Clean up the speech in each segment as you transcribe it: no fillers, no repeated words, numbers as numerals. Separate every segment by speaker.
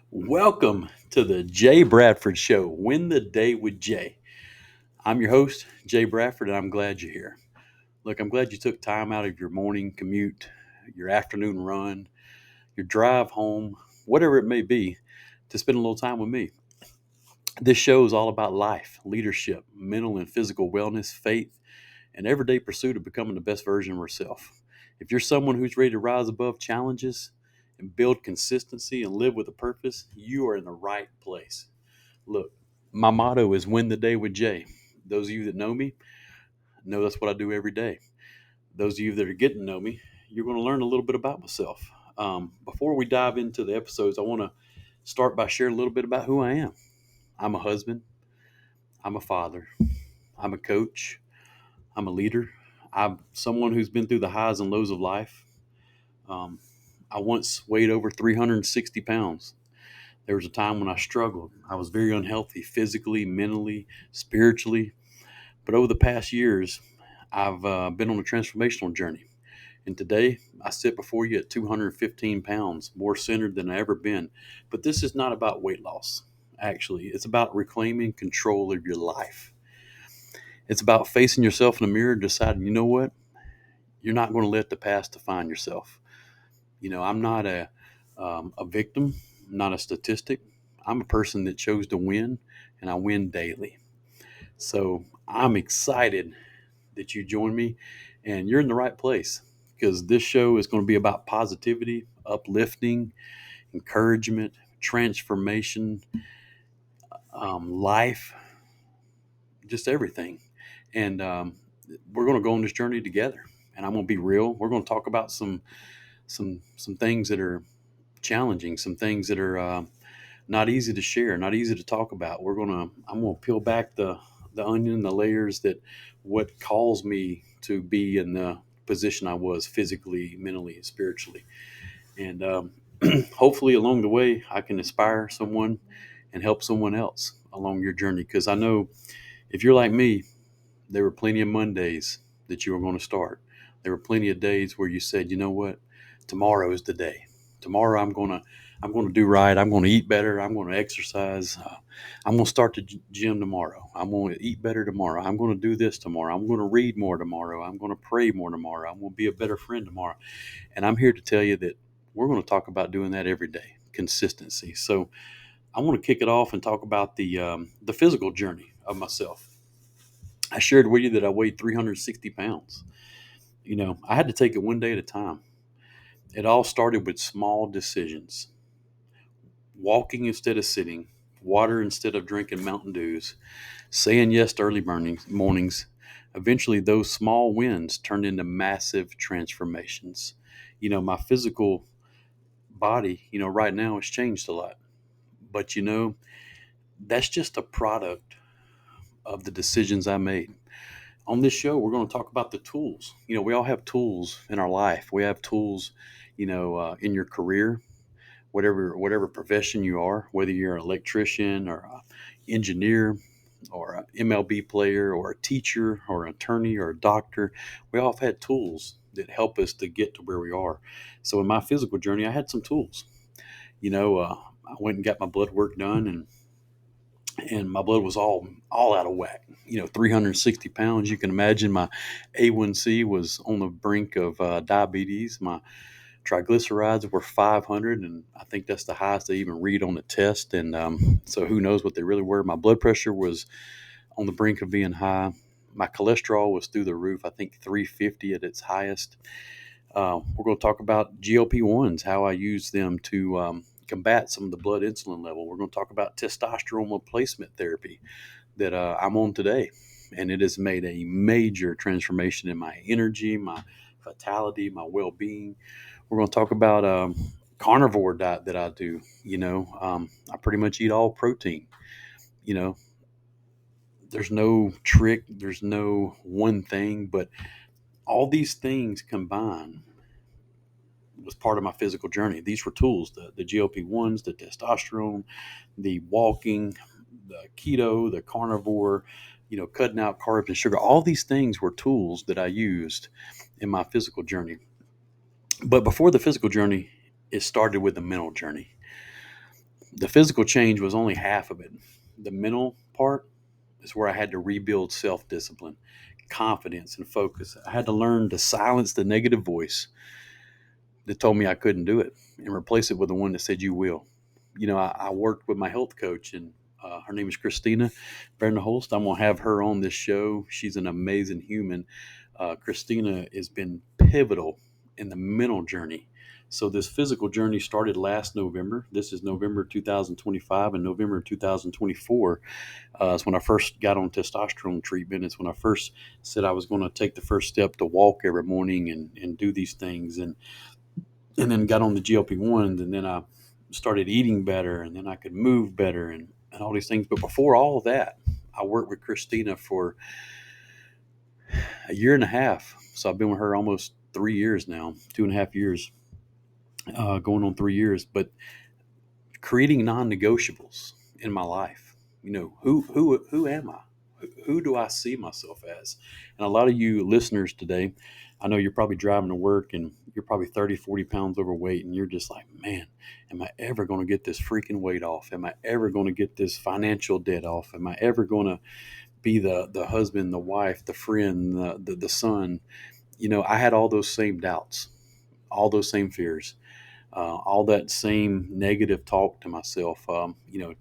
Speaker 1: Welcome to the Jay Bradford Show, Win the Day with Jay. I'm your host, Jay Bradford, and I'm glad you're here. Look, I'm glad you took time out of your morning commute, your afternoon run, your drive home, whatever it may be, to spend a little time with me. This show is all about life, leadership, mental and physical wellness, faith, and everyday pursuit of becoming the best version of herself. If you're someone who's ready to rise above challenges and build consistency and live with a purpose, you are in the right place. Look, my motto is win the day with Jay. Those of you that know me know that's what I do every day. Those of you that are getting to know me, you're going to learn a little bit about myself. Before we dive into the episodes, I want to start by sharing a little bit about who I am. I'm a husband, I'm a father, I'm a coach, I'm a leader. I'm someone who's been through the highs and lows of life. Um, I once weighed over 360 pounds. There was a time when I struggled. I was very unhealthy physically, mentally, spiritually. But over the past years, I've been on a transformational journey. And today, I sit before you at 215 pounds, more centered than I ever been. But this is not about weight loss, actually. It's about reclaiming control of your life. It's about facing yourself in the mirror and deciding, you know what? You're not going to let the past define yourself. I'm not a victim, not a statistic. I'm a person that chose to win, and I win daily. So I'm excited that you join me, and you're in the right place because this show is going to be about positivity, uplifting, encouragement, transformation, life, just everything. And we're going to go on this journey together. And I'm going to be real. We're going to talk about some things that are challenging, some things that are not easy to share, not easy to talk about. I'm gonna peel back the onion, the layers that what caused me to be in the position I was physically, mentally, and spiritually, and hopefully along the way I can inspire someone and help someone else along your journey. Because I know if you're like me, there were plenty of Mondays that you were going to start. There were plenty of days where you said, you know what, tomorrow is the day. Tomorrow I'm going to do right. I'm going to eat better. I'm going to exercise. I'm going to start the gym tomorrow. I'm going to eat better tomorrow. I'm going to do this tomorrow. I'm going to read more tomorrow. I'm going to pray more tomorrow. I'm going to be a better friend tomorrow. And I'm here to tell you that we're going to talk about doing that every day, consistency. So I want to kick it off and talk about the physical journey of myself. I shared with you that I weighed 360 pounds. I had to take it one day at a time. It all started with small decisions: walking instead of sitting, water instead of drinking Mountain Dews, saying yes to early mornings. Eventually, those small wins turned into massive transformations. My physical body, right now has changed a lot. But, that's just a product of the decisions I made. On this show, we're going to talk about the tools. We all have tools in our life. We have tools, in your career, whatever profession you are, whether you're an electrician or an engineer or an MLB player or a teacher or an attorney or a doctor. We all have had tools that help us to get to where we are. So in my physical journey, I had some tools. I went and got my blood work done, and my blood was all out of whack. 360 pounds. You can imagine my A1C was on the brink of diabetes. My triglycerides were 500, and I think that's the highest they even read on the test. And so who knows what they really were. My blood pressure was on the brink of being high. My cholesterol was through the roof. I think 350 at its highest. We're going to talk about GLP-1s, how I use them to combat some of the blood insulin level. We're going to talk about testosterone replacement therapy that I'm on today. And it has made a major transformation in my energy, my vitality, my well-being. We're going to talk about carnivore diet that I do. I pretty much eat all protein. You know, there's no trick, there's no one thing, but all these things combined was part of my physical journey. These were tools: the GLP-1s, the testosterone, the walking, the keto, the carnivore. Cutting out carbs and sugar. All these things were tools that I used in my physical journey. But before the physical journey, it started with the mental journey. The physical change was only half of it. The mental part is where I had to rebuild self discipline, confidence, and focus. I had to learn to silence the negative voice that told me I couldn't do it and replace it with the one that said, "You will." I worked with my health coach, and her name is Christina Holst. I'm going to have her on this show. She's an amazing human. Christina has been pivotal in the mental journey. So this physical journey started last November. This is November 2025, and November 2024 is when I first got on testosterone treatment. It's when I first said I was going to take the first step to walk every morning and do these things, and then got on the GLP-1s, and then I started eating better, and then I could move better, and all these things. But before all of that, I worked with Christina for a year and a half. So I've been with her almost 3 years now, 2.5 years, going on 3 years. But creating non-negotiables in my life. Who am I? Who do I see myself as? And a lot of you listeners today, I know you're probably driving to work and you're probably 30, 40 pounds overweight, and you're just like, man, am I ever going to get this freaking weight off? Am I ever going to get this financial debt off? Am I ever going to be the husband, the wife, the friend, the son? I had all those same doubts, all those same fears, all that same negative talk to myself,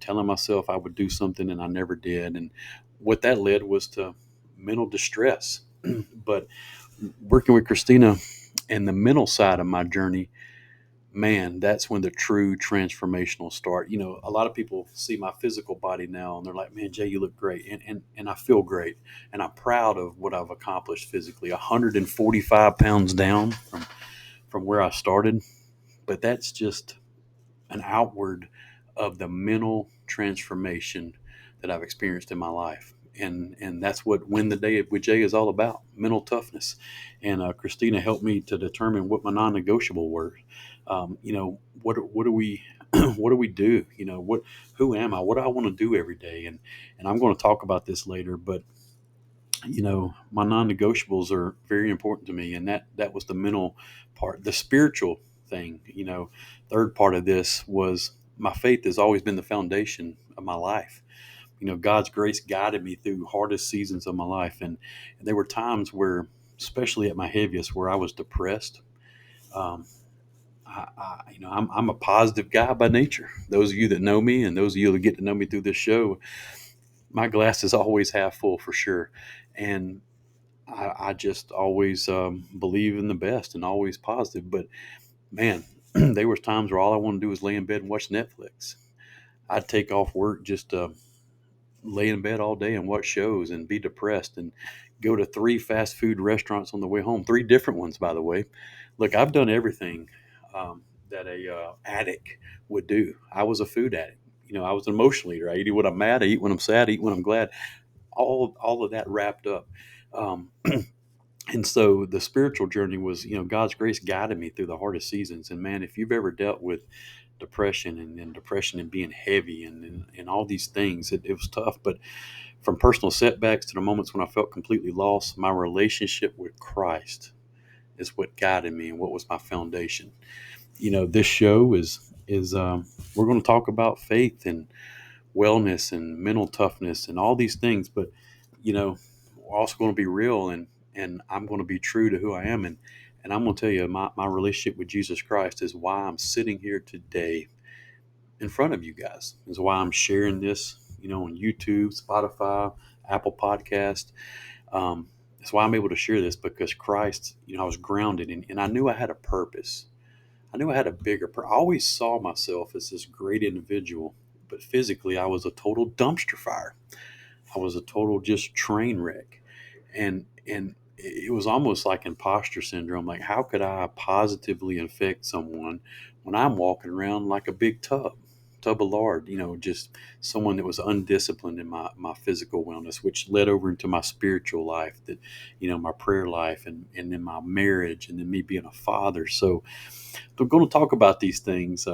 Speaker 1: telling myself I would do something and I never did. And what that led was to mental distress. But working with Christina and the mental side of my journey, man, that's when the true transformational start. A lot of people see my physical body now and they're like, man, Jay, you look great. And I feel great. And I'm proud of what I've accomplished physically. 145 pounds down from where I started. But that's just an outward of the mental transformation that I've experienced in my life. And that's what Win the Day with Jay is all about: mental toughness. And Christina helped me to determine what my non-negotiable were. What do we what do we do? Who am I? What do I want to do every day? And I'm going to talk about this later, but my non-negotiables are very important to me, and that was the mental part. The spiritual thing, third part of this was my faith has always been the foundation of my life. God's grace guided me through hardest seasons of my life, and there were times where, especially at my heaviest, where I was depressed. um, I'm a positive guy by nature. Those of you that know me, and those of you that get to know me through this show, my glass is always half full for sure. And I just always believe in the best and always positive. But man, there was times where all I wanted to do was lay in bed and watch Netflix. I'd take off work just to lay in bed all day and watch shows and be depressed, and go to three fast food restaurants on the way home. Three different ones, by the way. Look, I've done everything that a addict would do. I was a food addict. I was an emotional eater. I eat when I'm mad. I eat when I'm sad. I eat when I'm glad. All of that wrapped up. Um, And so the spiritual journey was, God's grace guided me through the hardest seasons. And man, if you've ever dealt with depression and depression and being heavy and all these things, it was tough. But from personal setbacks to the moments when I felt completely lost, my relationship with Christ is what guided me and what was my foundation. This show is we're going to talk about faith and wellness and mental toughness and all these things, but we're also going to be real, and I'm going to be true to who I am, and I'm going to tell you my relationship with Jesus Christ is why I'm sitting here today in front of you guys. Is why I'm sharing this, on YouTube, Spotify, Apple Podcast. That's why I'm able to share this, because Christ, I was grounded and I knew I had a purpose. I knew I had a bigger I always saw myself as this great individual, but physically I was a total dumpster fire. I was a total just train wreck. And it was almost like imposter syndrome. Like, how could I positively infect someone when I'm walking around like a big tub of lard, just someone that was undisciplined in my physical wellness, which led over into my spiritual life, that, my prayer life, and then my marriage, and then me being a father. So we're going to talk about these things,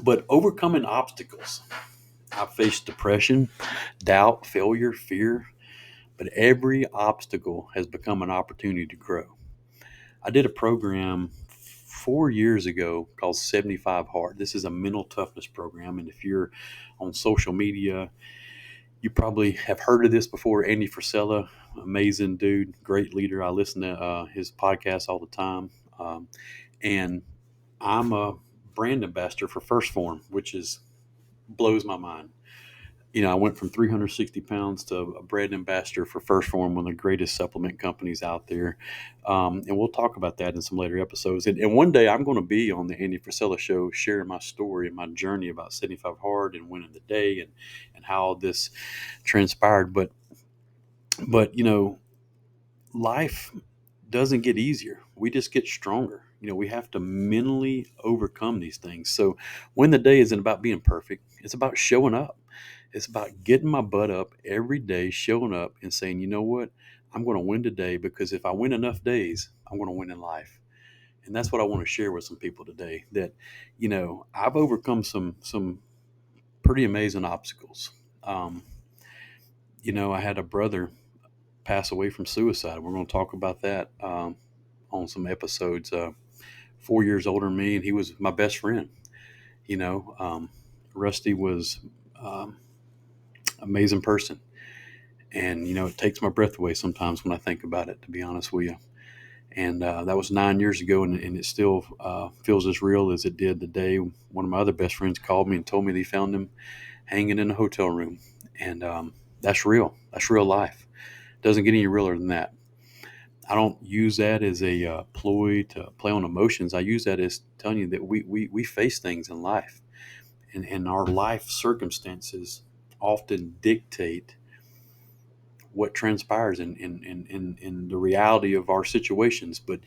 Speaker 1: but overcoming obstacles. I've faced depression, doubt, failure, fear, but every obstacle has become an opportunity to grow. I did a program 4 years ago called 75 Hard. This is a mental toughness program. And if you're on social media, you probably have heard of this before. Andy Frisella, amazing dude, great leader. I listen to his podcast all the time. And I'm a brand ambassador for First Form, which is blows my mind. I went from 360 pounds to a brand ambassador for First Form, one of the greatest supplement companies out there. And we'll talk about that in some later episodes. And one day I'm going to be on the Andy Frisella show, sharing my story and my journey about 75 Hard and winning the day and how all this transpired. But life doesn't get easier. We just get stronger. We have to mentally overcome these things. So when the day isn't about being perfect, it's about showing up. It's about getting my butt up every day, showing up and saying, you know what? I'm going to win today, because if I win enough days, I'm going to win in life. And that's what I want to share with some people today, that, I've overcome some pretty amazing obstacles. Um, I had a brother pass away from suicide. We're going to talk about that on some episodes. 4 years older than me, and he was my best friend. You know, um, Rusty was um, amazing person, and it takes my breath away sometimes when I think about it. To be honest with you, and that was 9 years ago, and it still feels as real as it did the day one of my other best friends called me and told me they found him hanging in a hotel room, and that's real. That's real life. Doesn't get any realer than that. I don't use that as a ploy to play on emotions. I use that as telling you that we face things in life, and our life circumstances often dictate what transpires in the reality of our situations. But,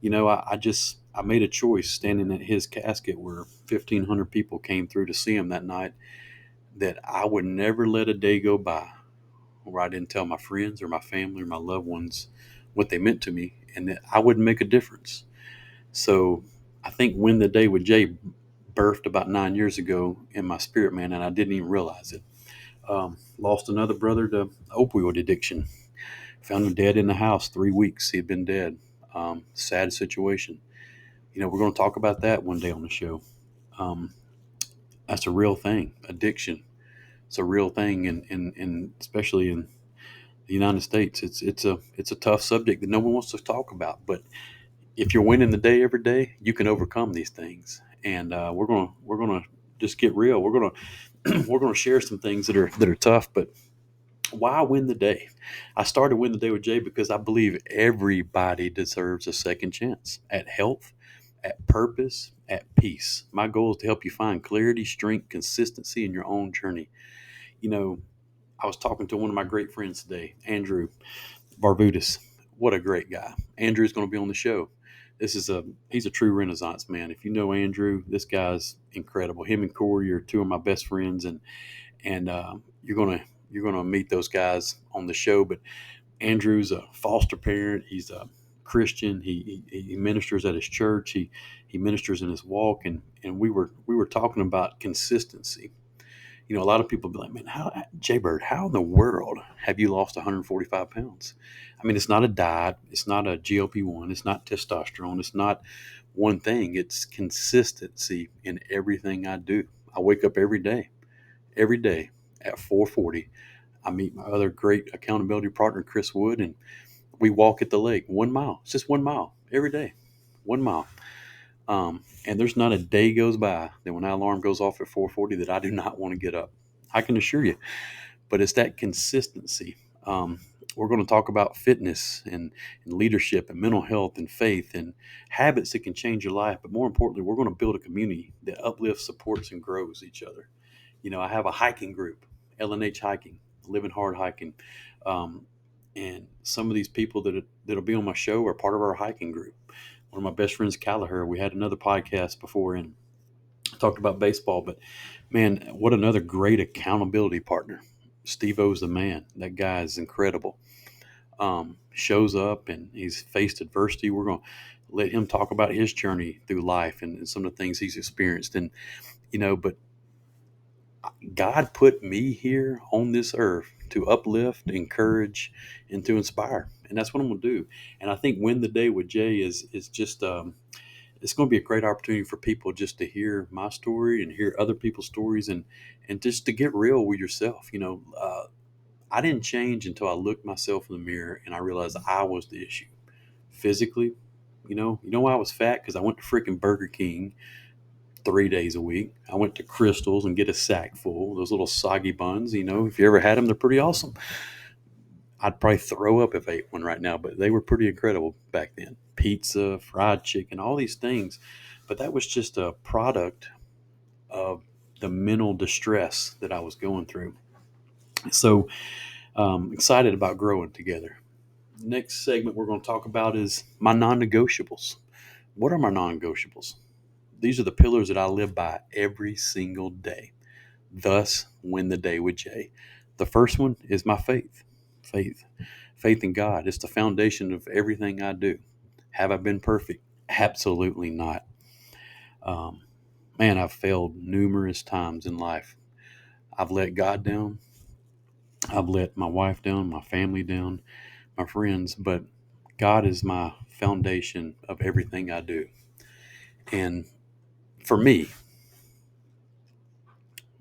Speaker 1: I made a choice standing at his casket where 1,500 people came through to see him that night, that I would never let a day go by where I didn't tell my friends or my family or my loved ones what they meant to me, and that I wouldn't make a difference. So I think Win the Day with Jay birthed about 9 years ago in my spirit, man, and I didn't even realize it. Lost another brother to opioid addiction. Found him dead in the house, 3 weeks he had been dead. Sad situation. We're going to talk about that one day on the show. Um, that's a real thing. Addiction. It's a real thing, and especially in the United States, it's a tough subject that no one wants to talk about. But if you're winning the day every day, you can overcome these things. And we're gonna just get real. We're gonna share some things that are tough. But why win the day? I started Win the Day with Jay because I believe everybody deserves a second chance at health, at purpose, at peace. My goal is to help you find clarity, strength, consistency in your own journey. You know, I was talking to one of my great friends today, Andrew Barbudas. What a great guy. Andrew's going to be on the show. He's a true Renaissance man. If you know Andrew, this guy's incredible. Him and Corey are two of my best friends, and you're gonna meet those guys on the show. But Andrew's a foster parent. He's a Christian. He ministers at his church. He ministers in his walk, and we were talking about consistency. A lot of people be like, man, Jay Bird, how in the world have you lost 145 pounds? I mean, it's not a diet. It's not a GLP-1. It's not testosterone. It's not one thing. It's consistency in everything I do. I wake up every day at 4:40. I meet my other great accountability partner, Chris Wood, and we walk at the lake 1 mile. It's just 1 mile every day, 1 mile. And there's not a day goes by that when that alarm goes off at 4:40 that I do not want to get up. I can assure you. But it's that consistency. We're going to talk about fitness and leadership and mental health and faith and habits that can change your life. But more importantly, we're going to build a community that uplifts, supports, and grows each other. I have a hiking group, LNH Hiking, Living Hard Hiking. Um, and some of these people that'll be on my show are part of our hiking group. One of my best friends, Callagher, we had another podcast before and talked about baseball, but man, what another great accountability partner. Steve O's the man. That guy is incredible. Shows up and he's faced adversity. We're going to let him talk about his journey through life and some of the things he's experienced. And, but God put me here on this earth to uplift, encourage, and to inspire. And that's what I'm going to do. And I think Win the Day with Jay is just, it's going to be a great opportunity for people just to hear my story and hear other people's stories, and just to get real with yourself. I didn't change until I looked myself in the mirror and I realized I was the issue physically. You know why I was fat? Because I went to freaking Burger King 3 days a week. I went to Crystals and get a sack full. Those little soggy buns, if you ever had them, they're pretty awesome. I'd probably throw up if I ate one right now, but they were pretty incredible back then. Pizza, fried chicken, all these things. But that was just a product of the mental distress that I was going through. So, excited about growing together. Next segment we're going to talk about is my non negotiables. What are my non negotiables? These are the pillars that I live by every single day. Thus, win the day with Jay. The first one is my faith. Faith. Faith in God. It's the foundation of everything I do. Have I been perfect? Absolutely not. Um, Man, I've failed numerous times in life. I've let God down. I've let my wife down, my family down, my friends, but God is my foundation of everything I do. And for me,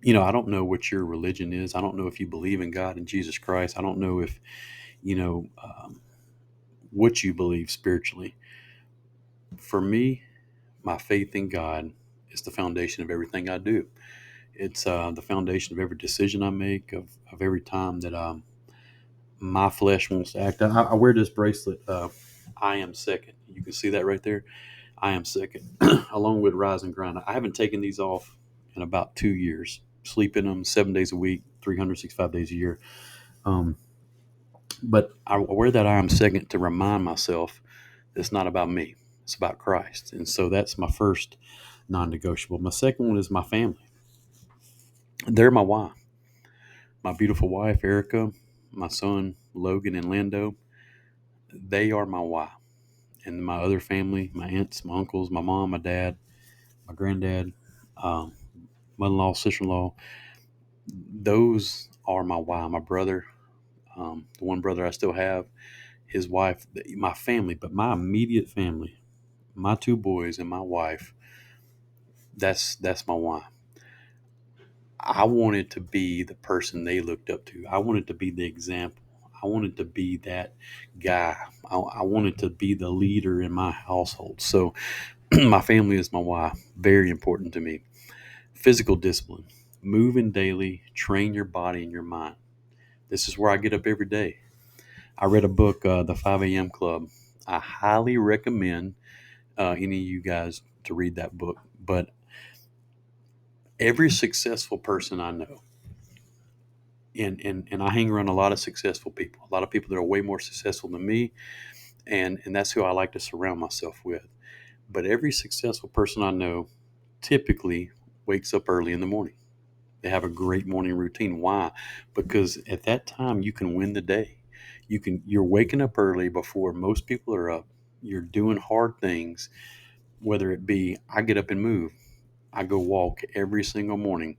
Speaker 1: I don't know what your religion is. I don't know if you believe in God and Jesus Christ. I don't know if, you know, um, what you believe spiritually. For me, my faith in God is the foundation of everything I do. It's the foundation of every decision I make, of every time that my flesh wants to act. I wear this bracelet. I am second. You can see that right there. I am second, along with Rise and Grind. I haven't taken these off in about 2 years. Sleep in them 7 days a week, 365 days a year. Um, but I wear that I am second to remind myself that it's not about me. It's about Christ. And so that's my first non-negotiable. My second one is my family. They're my why. My beautiful wife, Erica, my son, Logan and Lando, they are my why. And my other family, my aunts, my uncles, my mom, my dad, my granddad, um, mother-in-law, sister-in-law, those are my why. My brother, the one brother I still have, his wife, my family, but my immediate family, my two boys and my wife, that's my why. I wanted to be the person they looked up to. I wanted to be the example. I wanted to be that guy. I wanted to be the leader in my household. So my family is my why. Very important to me. Physical discipline. Moving daily, train your body and your mind. This is where I get up every day. I read a book, The 5 a.m. Club. I highly recommend any of you guys to read that book. But every successful person I know, and I hang around a lot of successful people, a lot of people that are way more successful than me, and that's who I like to surround myself with. But every successful person I know typically wakes up early in the morning. They have a great morning routine. Why? Because at that time you can win the day. You're waking up early before most people are up. You're doing hard things, whether it be I get up and move. I go walk every single morning.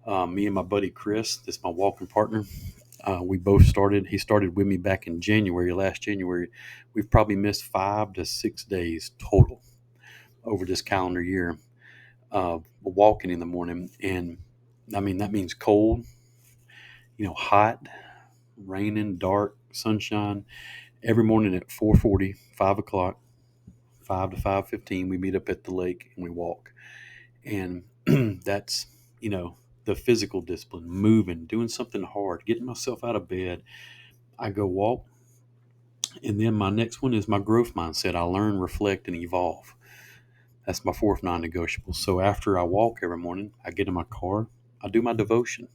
Speaker 1: Me and my buddy Chris, that's my walking partner. We both started. He started with me back in January, last January. We've probably missed 5 to 6 days total over this calendar year of walking in the morning. And I mean, that means cold, hot, raining, dark, sunshine. Every morning at 4:40, 5 o'clock, 5 to 5:15, we meet up at the lake and we walk. And that's, the physical discipline, moving, doing something hard, getting myself out of bed. I go walk. And then my next one is my growth mindset. I learn, reflect, and evolve. That's my fourth non negotiable. So after I walk every morning, I get in my car, I do my devotion.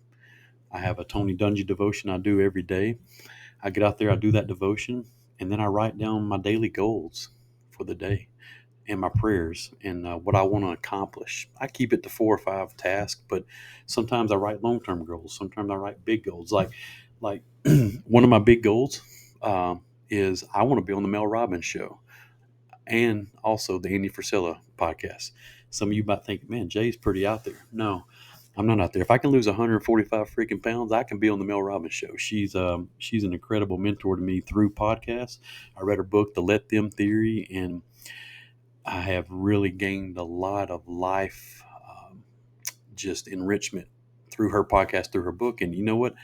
Speaker 1: I have a Tony Dungy devotion I do every day. I get out there, I do that devotion, and then I write down my daily goals for the day and my prayers and what I want to accomplish. I keep it to 4 or 5 tasks, but sometimes I write long term goals. Sometimes I write big goals. Like one of my big goals is I want to be on the Mel Robbins show and also the Andy Frisella podcast. Some of you might think, man, Jay's pretty out there. No, I'm not out there. If I can lose 145 freaking pounds, I can be on the Mel Robbins show. She's an incredible mentor to me through podcasts. I read her book, The Let Them Theory, and I have really gained a lot of life, just enrichment through her podcast, through her book. And you know what?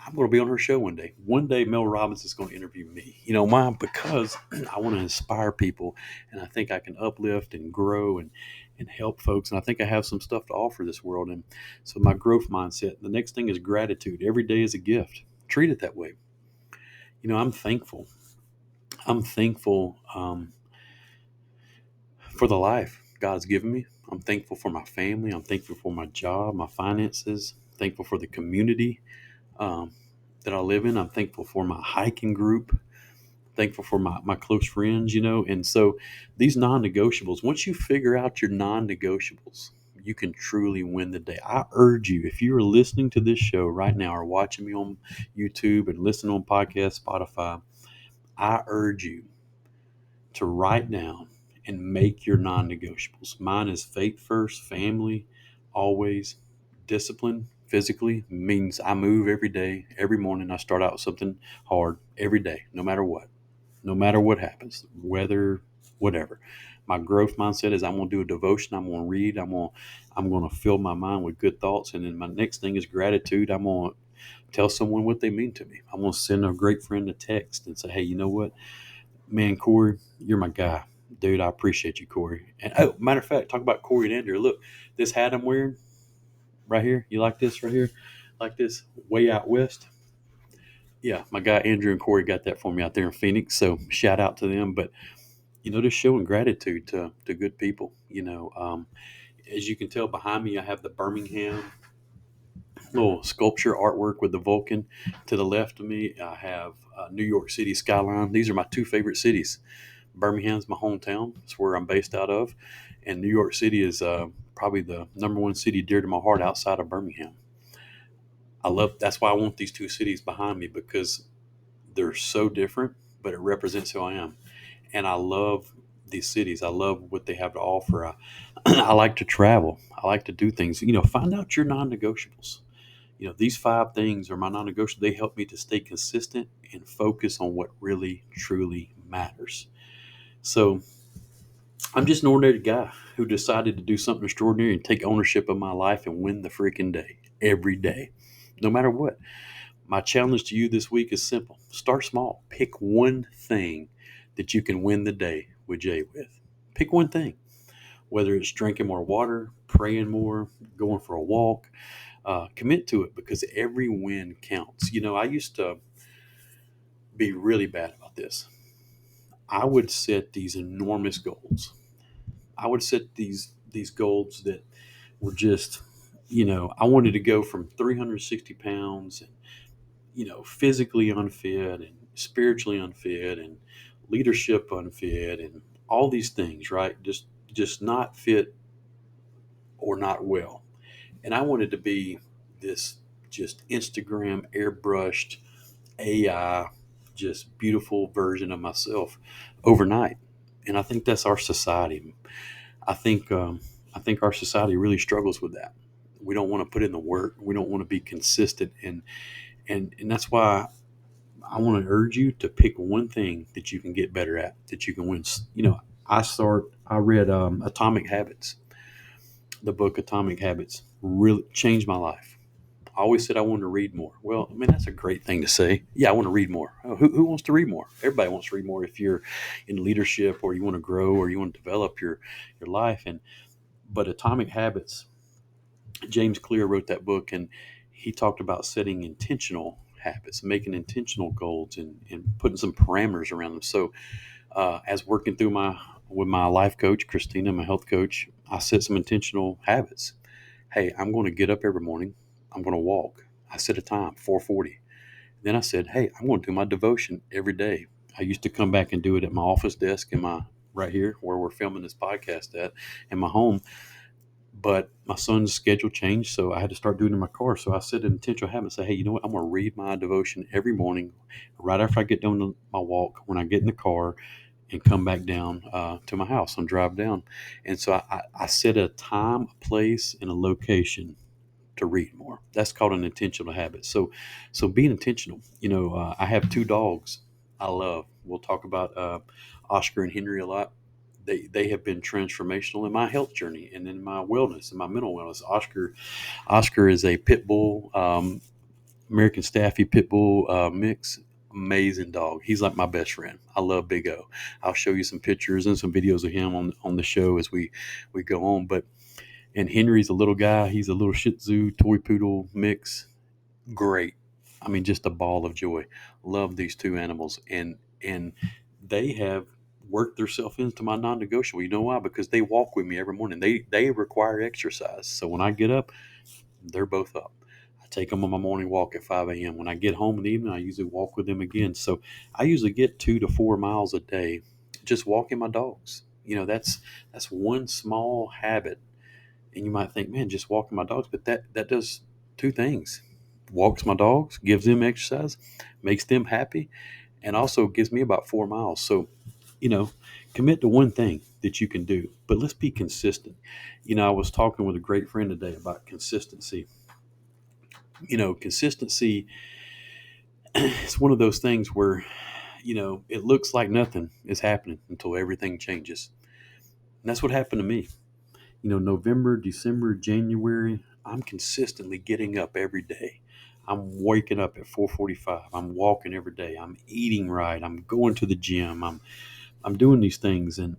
Speaker 1: I'm going to be on her show one day. One day, Mel Robbins is going to interview me. You know, why? Because I want to inspire people, and I think I can uplift and grow and help folks. And I think I have some stuff to offer this world. And so, my growth mindset. The next thing is gratitude. Every day is a gift. Treat it that way. You know, I'm thankful. I'm thankful for the life God's given me. I'm thankful for my family. I'm thankful for my job, my finances. Thankful for the community um, that I live in. I'm thankful for my hiking group. Thankful for my close friends, you know. And so these non-negotiables, once you figure out your non-negotiables, you can truly win the day. I urge you, if you are listening to this show right now or watching me on YouTube and listening on podcast, Spotify, I urge you to write down and make your non-negotiables. Mine is faith first, family, always, discipline. Physically means I move every day, every morning. I start out with something hard every day, no matter what happens, weather, whatever. My growth mindset is I'm going to do a devotion. I'm going to read. I'm going to fill my mind with good thoughts. And then my next thing is gratitude. I'm going to tell someone what they mean to me. I'm going to send a great friend a text and say, hey, you know what? Man, Corey, you're my guy. Dude, I appreciate you, Corey. And oh, matter of fact, talk about Corey and Andrew. Look, this hat I'm wearing right here. You like this right here? Like this way out west? Yeah, my guy Andrew and Corey got that for me out there in Phoenix. So shout out to them. But you know, just showing gratitude to good people. You know, as you can tell behind me, I have the Birmingham little sculpture artwork with the Vulcan. To the left of me, I have New York City skyline. These are my two favorite cities. Birmingham's my hometown. It's where I'm based out of, and New York City is probably the number one city dear to my heart outside of Birmingham. I love. That's why I want these two cities behind me because they're so different, but it represents who I am. And I love these cities. I love what they have to offer. I like to travel. I like to do things. You know, find out your non-negotiables. You know, these five things are my non-negotiables. They help me to stay consistent and focus on what really truly matters. So I'm just an ordinary guy who decided to do something extraordinary and take ownership of my life and win the freaking day every day, no matter what. My challenge to you this week is simple. Start small. Pick one thing that you can win the day with Jay with. Pick one thing, whether it's drinking more water, praying more, going for a walk. Commit to it because every win counts. You know, I used to be really bad about this. I would set these enormous goals. I would set these goals that were just, you know, I wanted to go from 360 pounds and, you know, physically unfit and spiritually unfit and leadership unfit and all these things, right? Just not fit or not well. And I wanted to be this just Instagram airbrushed AI, just beautiful version of myself overnight. And I think that's our society. I think I think our society really struggles with that. We don't want to put in the work. We don't want to be consistent, and that's why I want to urge you to pick one thing that you can get better at, that you can win. You know, I read Atomic Habits, the book Atomic Habits, really changed my life. I always said I wanted to read more. Well, I mean, that's a great thing to say. Yeah, I want to read more. Who wants to read more? Everybody wants to read more if you're in leadership or you want to grow or you want to develop your life. And but Atomic Habits, James Clear wrote that book, and he talked about setting intentional habits, making intentional goals, and putting some parameters around them. So, as working through my with my life coach, Christina, my health coach, I set some intentional habits. Hey, I'm going to get up every morning. I'm going to walk. I set a time, 4:40. Then I said, hey, I'm going to do my devotion every day. I used to come back and do it at my office desk in my right here where we're filming this podcast at in my home. But my son's schedule changed, so I had to start doing it in my car. So I set an intentional habit and say, hey, you know what? I'm going to read my devotion every morning, right after I get done with my walk, when I get in the car and come back down to my house and drive down. And so I set a time, a place, and a location to read more. That's called an intentional habit. So being intentional. You know, I have two dogs I love. We'll talk about Oscar and Henry a lot. they have been transformational in my health journey and in my wellness and my mental wellness. Oscar is a pit bull, American Staffy pit bull mix. Amazing dog. He's like my best friend. I love Big O. I'll show you some pictures and some videos of him on the show as we go on. But and Henry's a little guy. He's a little Shih Tzu toy poodle mix. Great. I mean, just a ball of joy. Love these two animals, and they have worked themselves into my non-negotiable. You know why? Because they walk with me every morning. They require exercise. So when I get up, they're both up. I take them on my morning walk at 5 a.m. When I get home in the evening, I usually walk with them again. So I usually get 2 to 4 miles a day just walking my dogs. That's one small habit, and you might think, man, just walking my dogs, but that does two things: walks my dogs, gives them exercise, makes them happy, and also gives me about 4 miles. So, you know, commit to one thing that you can do, but let's be consistent. I was talking with a great friend today about consistency. Consistency is one of those things where, it looks like nothing is happening until everything changes. And that's what happened to me. November, December, January, I'm consistently getting up every day. I'm waking up at 4:45. I'm walking every day. I'm eating right. I'm going to the gym. I'm doing these things, and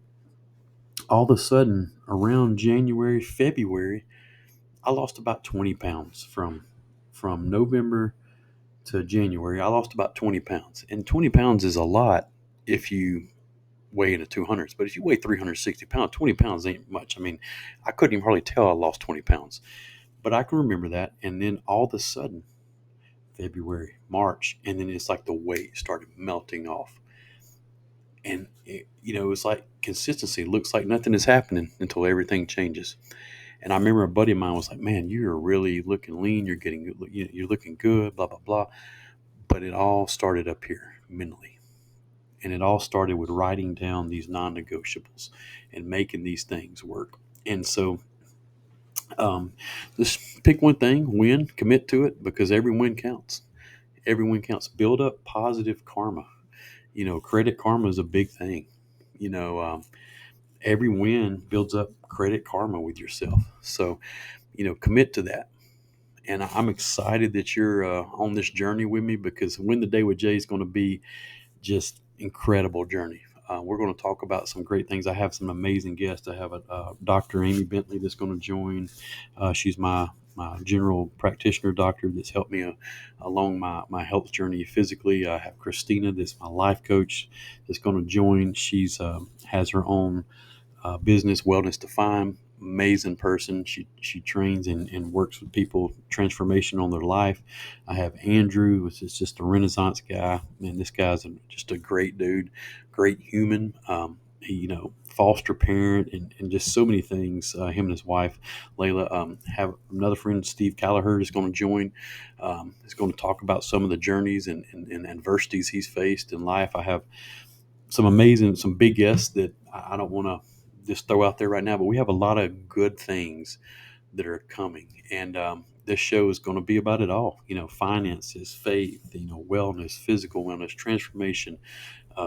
Speaker 1: all of a sudden, around January, February, I lost about 20 pounds from November to January. I lost about 20 pounds, and 20 pounds is a lot if you weigh in the 200s. But if you weigh 360 pounds, 20 pounds ain't much. I mean, I couldn't even hardly tell I lost 20 pounds. But I can remember that. And then all of a sudden, February, March, and then it's like the weight started melting off. And, it's like consistency. It looks like nothing is happening until everything changes. And I remember a buddy of mine was like, man, you're really looking lean. You're looking good, blah, blah, blah. But it all started up here mentally. And it all started with writing down these non negotiables and making these things work. And so, just pick one thing, win, commit to it, because every win counts. Every win counts. Build up positive karma. Credit karma is a big thing. You know, um, every win builds up credit karma with yourself. So, commit to that. And I'm excited that you're on this journey with me, because Win the Day with Jay is going to be just incredible journey. We're going to talk about some great things. I have some amazing guests. I have a Dr. Amy Bentley that's going to join. She's my general practitioner doctor that's helped me along my health journey physically. I have Christina, that's my life coach, that's going to join. She's has her own business, Wellness Defined. Amazing person. She trains and works with people, transformation on their life. I have Andrew, which is just a Renaissance guy. Man, this guy's just a great dude, great human. He, foster parent and just so many things. Him and his wife, Layla, have another friend, Steve Callagher, is going to join. He's going to talk about some of the journeys and adversities he's faced in life. I have some big guests that I don't want to just throw out there right now, but we have a lot of good things that are coming. And this show is going to be about it all. Finances, faith, wellness, physical wellness, transformation,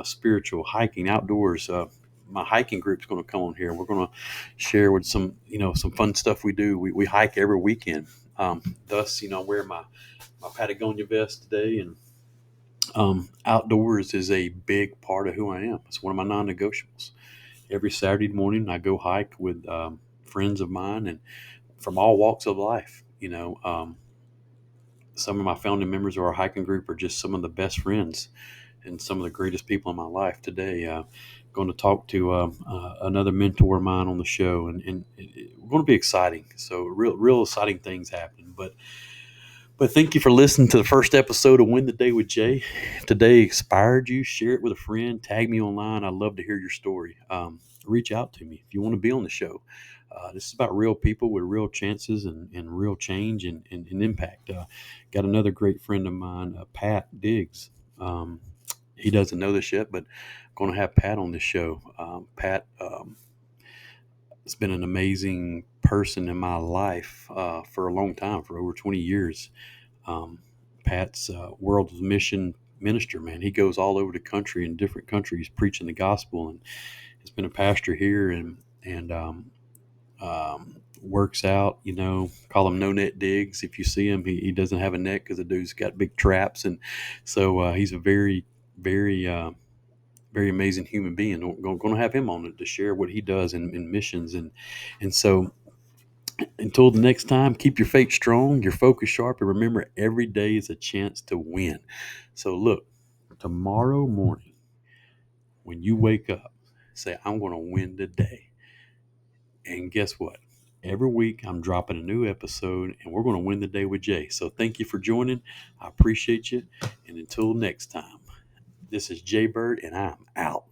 Speaker 1: spiritual, hiking, outdoors. My hiking group's going to come on here. We're going to share with some fun stuff we do. We hike every weekend. Thus, I wear my Patagonia vest today, and outdoors is a big part of who I am. It's one of my non-negotiables. Every Saturday morning, I go hike with friends of mine and from all walks of life. Some of my founding members of our hiking group are just some of the best friends and some of the greatest people in my life today. Going to talk to another mentor of mine on the show, and we're going to be exciting. So real exciting things happening. But thank you for listening to the first episode of Win the Day with Jay. If today inspired you, share it with a friend, tag me online. I'd love to hear your story. Reach out to me if you want to be on the show. This is about real people with real chances and real change and impact. Got another great friend of mine, Pat Diggs. He doesn't know this yet, but I'm going to have Pat on this show. Pat has been an amazing person in my life for a long time, for over 20 years. Um, Pat's world mission minister, man. He goes all over the country in different countries preaching the gospel, and been a pastor here, and works out. Call him No Net Diggs. If you see him, he doesn't have a net because the dude's got big traps, and so he's a very, very, very amazing human being. Going to have him on it to share what he does in missions, and so until the next time, keep your faith strong, your focus sharp, and remember every day is a chance to win. So look, tomorrow morning when you wake up, say, I'm going to win today. And guess what? Every week I'm dropping a new episode and we're going to win the day with Jay. So thank you for joining. I appreciate you. And until next time, this is Jay Bird and I'm out.